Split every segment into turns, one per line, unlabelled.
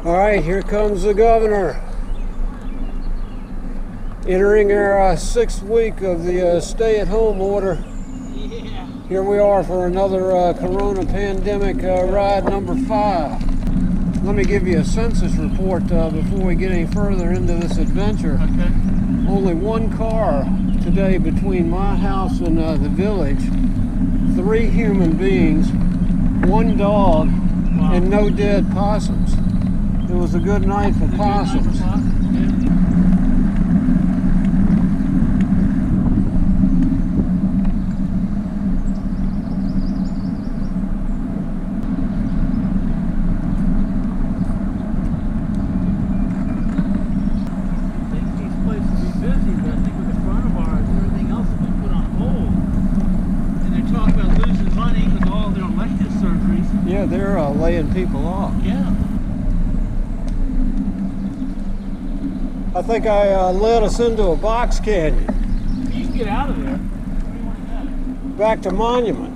All right, here comes the governor. Entering our 6th week of the stay-at-home order.
Yeah.
Here we are for another corona pandemic ride number 5. Let me give you a census report before we get any further into this adventure.
Okay.
Only one car today between my house and the village. 3 human beings, 1 dog,
Wow.
and no dead possums. It was a good night for possums. Yeah, they're laying people off.
Yeah.
I think I led us into a box canyon.
You can get out of there. Where do you want to go?
Back to Monument.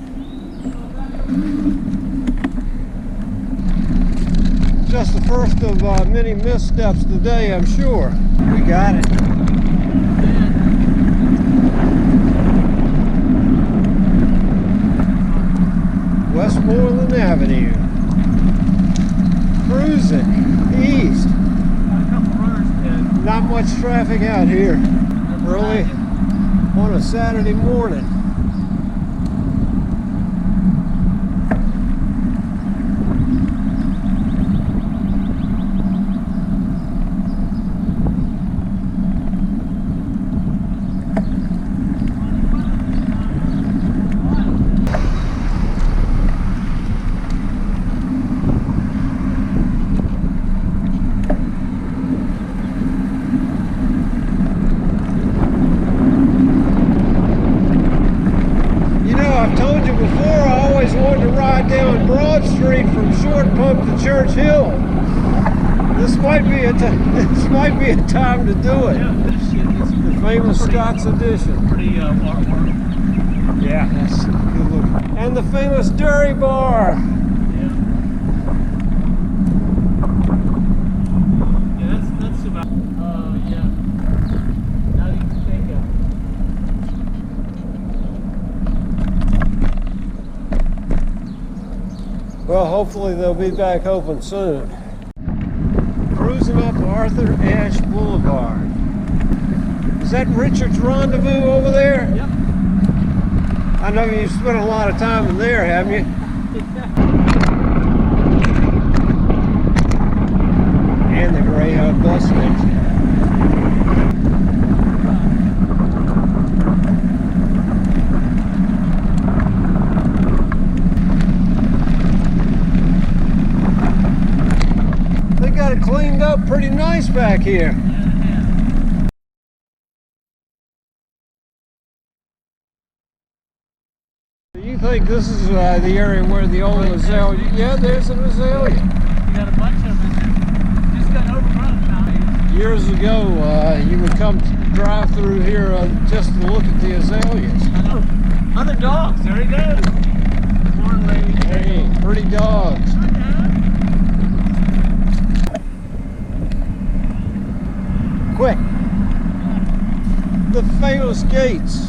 Just the first of many missteps today, I'm sure. We got it. Westmoreland Avenue. Cruising east.
Got a couple runners dead.
Not much traffic out here. Early on a Saturday morning. Down Broad Street from Short Pump to Church Hill. This might be a time to do it.
Yeah, this shit is
The famous Scott's Edition.
pretty artwork.
Yeah, that's good looking. And the famous Dairy Bar.
Yeah. Yeah, that's about. Yeah. Now you can think of.
Well, hopefully they'll be back open soon. Cruising up Arthur Ashe Boulevard. Is that Richard's Rendezvous over there?
Yep.
I know you've spent a lot of time in there, haven't you? And the Greyhound bus station. Got it cleaned up pretty nice back here. Do you think this is the area where the old azalea? Yeah, there's an azalea.
You got a bunch of them. Just got overrun now.
Years ago, you would come drive through here just to look at the azaleas.
I know. Other dogs. There he goes. Good morning, lady.
Hey, pretty dogs. Quick! The famous gates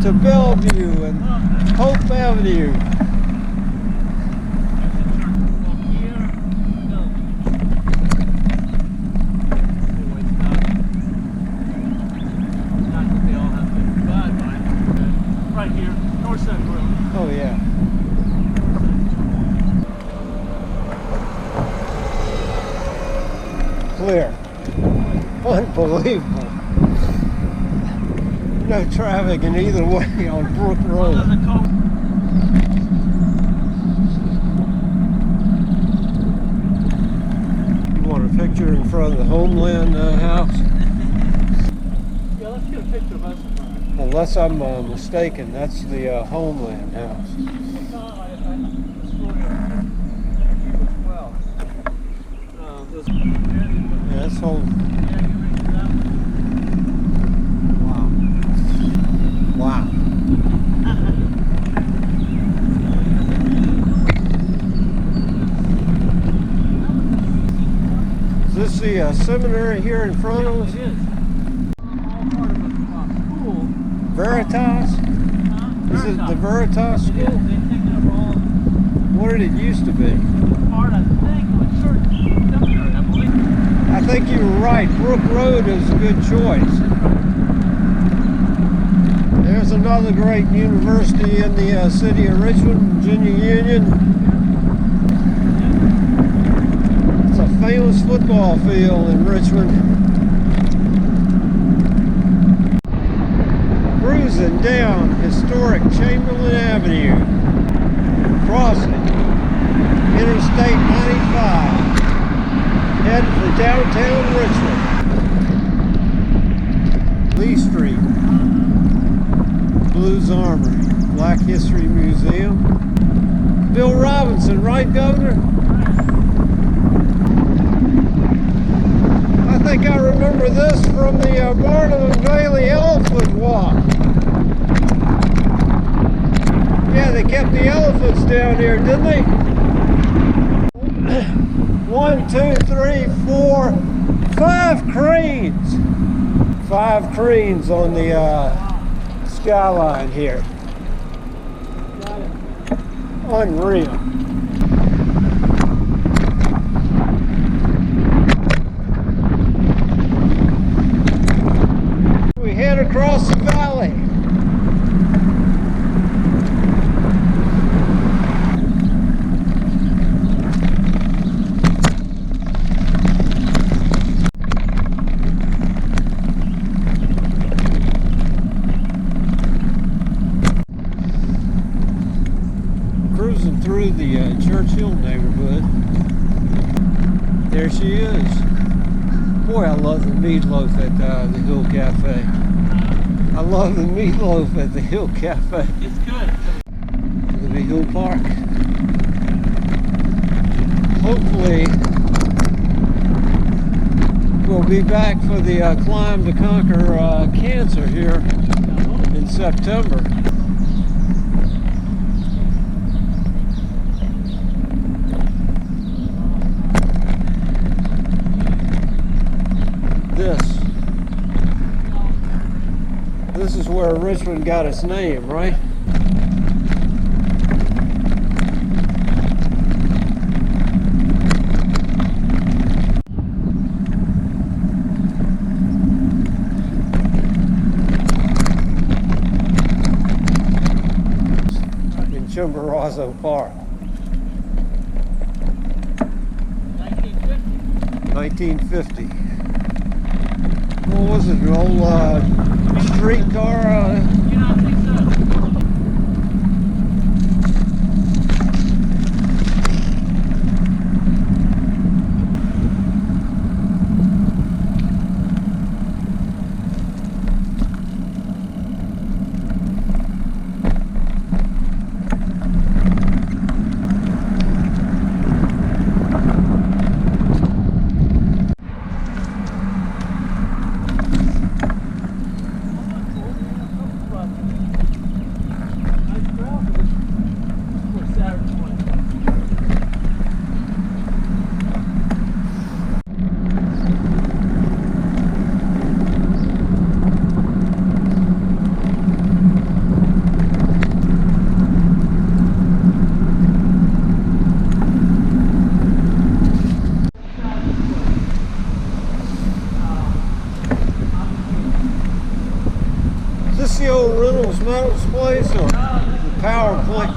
to Bellevue and Hope Avenue.
Right here, north side road.
Oh yeah. Clear. Unbelievable. No traffic in either way on Brook Road. You want a picture in front of the Homeland house?
Yeah, let's get a picture of us.
Unless I'm mistaken, that's the Homeland house. Yeah, that's home. Wow. Is this the seminary here in front of us?
It is. All part of a school.
Veritas? Is it the Veritas
It is.
school?
They've taken over all
What did it used to be?
part, I think, of a church seminary, I believe.
I think you were right. Brook Road is a good choice. There's another great university in the city of Richmond, Virginia Union. It's a famous football field in Richmond. Cruising down historic Chamberlayne Avenue, crossing Interstate 95, heading for downtown Richmond. Leigh Street, Blues Armory, Black History Museum. Bill Robinson, right, Governor? I think I remember this from the Barnum and Bailey Elephant Walk. Yeah, they kept the elephants down here, didn't they? 1, 2, 3, 4, 5 cranes. 5 cranes on the skyline here. Unreal. We head across the valley. Cruising through the Churchill neighborhood. There she is. Boy, I love the meatloaf at the Hill Cafe. I love the meatloaf at the Hill Cafe.
It's good.
Libby Hill Park. Hopefully, we'll be back for the Climb to Conquer Cancer here in September. This is where Richmond got its name, right? In Chimborazo Park.
1950.
1950. What was it, an old streetcar?
You know, I think so.
Is this the old Reynolds Metals place or the power plant?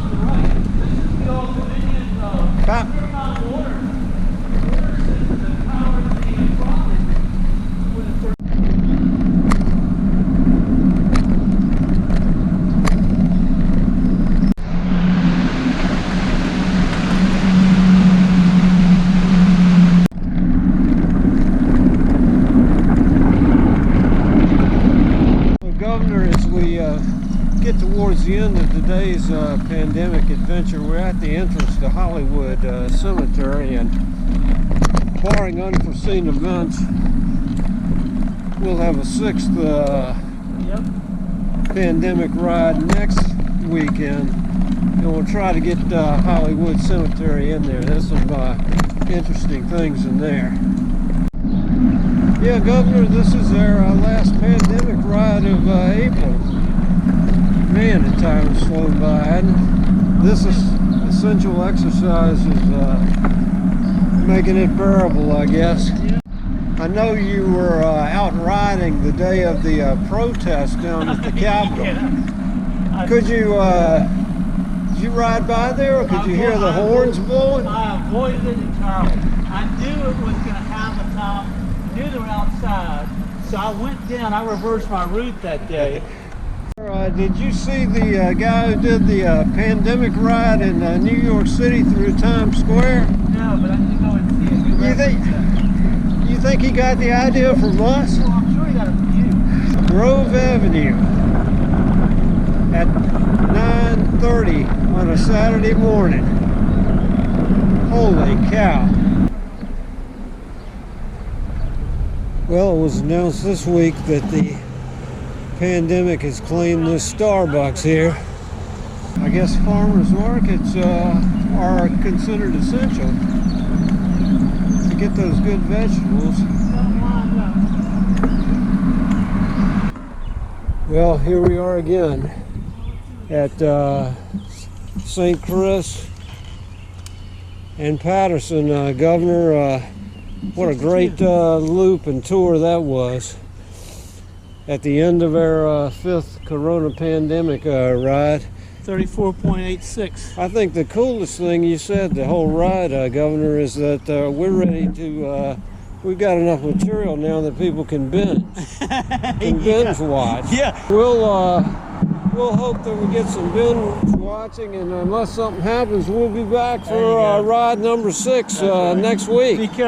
Governor, as we get towards the end of today's pandemic adventure, we're at the entrance to Hollywood Cemetery, and barring unforeseen events, we'll have a 6th pandemic ride next weekend, and we'll try to get Hollywood Cemetery in there. There's some interesting things in there. Yeah, Governor, this is our last pandemic ride of April. Man, the time has flown by, hadn't it? This is essential exercise is making it bearable, I guess. I know you were out riding the day of the protest down at the Capitol. Could you, did you ride by there, or could you hear the horns blowing?
I avoided it entirely. I knew it was going to have a time. I knew they were outside, so I went down. I reversed my route that day.
Did you see the guy who did the pandemic ride in New York City through Times Square?
No, but I did go and see it.
You think he got the idea from us?
Well, I'm sure he got it from you.
Grove Avenue at 9:30 on a Saturday morning. Holy cow. Well, it was announced this week that the pandemic has claimed this Starbucks here. I guess farmers markets are considered essential to get those good vegetables. Well, here we are again at St. Chris and Patterson. Governor, what a great loop and tour that was at the end of our fifth corona pandemic ride.
34.86.
I think the coolest thing you said the whole ride, Governor, is that we're ready to, we've got enough material now that people can binge, binge watch.
Yeah.
We'll hope that we get some binge watching, and unless something happens, we'll be back for ride number 6 next week.
Be careful.